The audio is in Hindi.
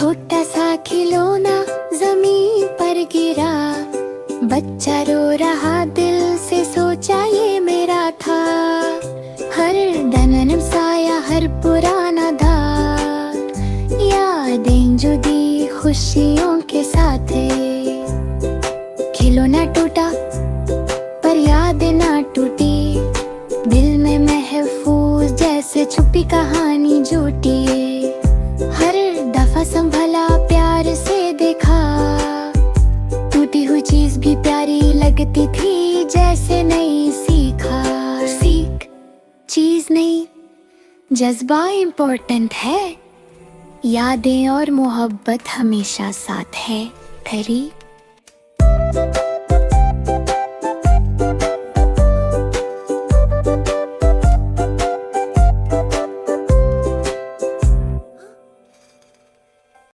छोटा सा खिलौना जमीन पर गिरा, बच्चा रो रहा दिल से सोचा ये मेरा था। हर दनन साया हर पुराना दाग, यादें जो दी खुशियों के साथ है। खिलौना टूटा पर याद ना टूटी, दिल में महफूज जैसे छुपी कहानी झूठी। हर दफा संभला प्यार से देखा, टूटी हुई चीज भी प्यारी लगती थी जैसे नई सीखा। सीख चीज नहीं, जज्बा इम्पोर्टेंट है। यादें और मोहब्बत हमेशा साथ है। ठहरी